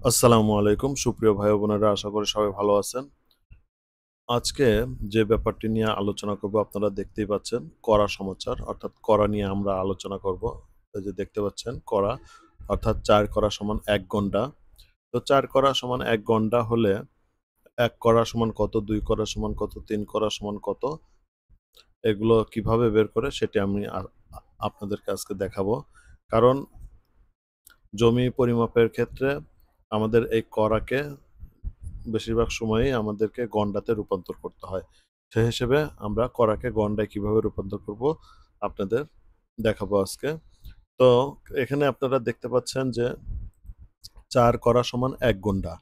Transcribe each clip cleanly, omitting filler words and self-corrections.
আসসালামু আলাইকুম সুপ্রিয় ভাই ও বোনেরা, আশা করি সবাই ভালো আছেন। আজকে যে ব্যাপারটি নিয়ে আলোচনা করব আপনারা দেখতেই পাচ্ছেন, কড়া সমাচার অর্থাৎ কড়া নিয়ে আমরা আলোচনা করব। এই যে দেখতে পাচ্ছেন কড়া অর্থাৎ ৪ কড়া সমান ১ গন্ডা। তো ৪ কড়া সমান ১ গন্ডা হলে ১ কড়া সমান কত, ২ কড়া সমান কত, ৩ কড়া সমান কত, এগুলো কিভাবে বের করে সেটি আমি আপনাদেরকে আজকে দেখাবো। কারণ জমি পরিমাপের ক্ষেত্রে আমাদের এই কড়াকে বেশিরভাগ সময়ই আমাদেরকে গন্ডাতে রূপান্তর করতে হয়। সেই হিসেবে আমরা কড়াকে গন্ডায় কিভাবে রূপান্তর করব আপনাদের দেখাবো আজকে। তো এখানে আপনারা দেখতে পাচ্ছেন যে ৪ কড়া সমান ১ গন্ডা।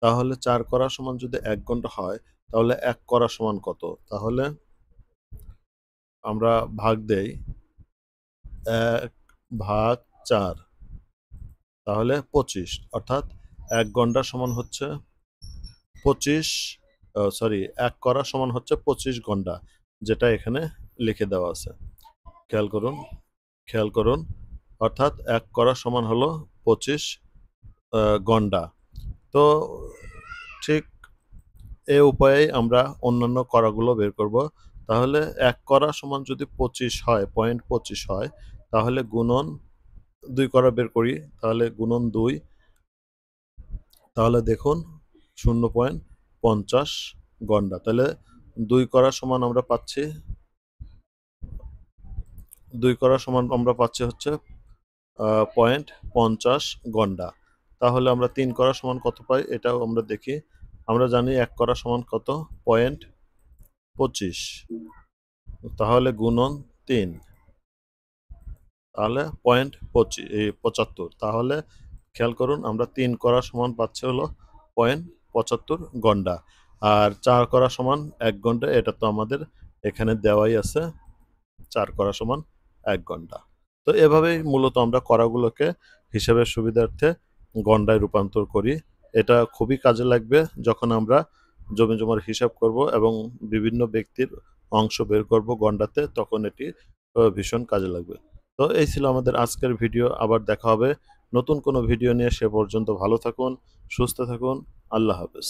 তাহলে ৪ কড়া সমান যদি ১ গন্ডা হয় তাহলে ১ কড়া সমান কত? তাহলে আমরা ভাগ দেই ১/৪, তাহলে ২৫, অর্থাৎ ১ গন্ডা সমান হচ্ছে ২৫, ১ কড়া সমান হচ্ছে ২৫ গন্ডা, যেটা এখানে লিখে দেওয়া আছে। খেয়াল করুন, খেয়াল করুন। অর্থাৎ ১ কড়া সমান হলো ২৫ গন্ডা। তো ঠিক এ উপায়েই আমরা অন্যান্য কড়াগুলো বের করব। তাহলে ১ কড়া সমান যদি ২৫ হয়, ০.২৫ হয়, তাহলে গুণন ২ কড়া বের করি, তাহলে গুণন ২, তাহলে দেখুন ০.৫০ গন্ডা। তাহলে ২ কড়া সমান আমরা পাচ্ছি ২ কড়া সমান আমরা পাচ্ছি হচ্ছে ০.৫০ গন্ডা। তাহলে আমরা ৩ কড়া সমান কত পাই এটাও আমরা দেখি। আমরা জানি ১ কড়া সমান কত? ০.২৫, তাহলে গুণন ৩, তাহলে ৭৫, তাহলে খেয়াল করুন আমরা ৩ কড়া সমান পাচ্ছি হলো ০.৭৫ গন্ডা। আর ৪ কড়া সমান ১ ঘন্টা, এটা তো আমাদের এখানে দেওয়াই আছে, ৪ কড়া সমান ১ ঘন্টা। তো এভাবেই মূলত আমরা কড়াগুলোকে হিসাবের সুবিধার্থে গন্ডায় রূপান্তর করি। এটা খুবই কাজে লাগবে যখন আমরা জমি-জমার হিসাব করব এবং বিভিন্ন ব্যক্তির অংশ বের করব গন্ডাতে, তখন এটি ভীষণ কাজে লাগবে। তো এই ছিল আমাদের আজকের ভিডিও। আবার দেখা হবে নতুন কোনো ভিডিও নিয়ে। সে পর্যন্ত ভালো থাকুন, সুস্থ থাকুন। আল্লাহ হাফেজ।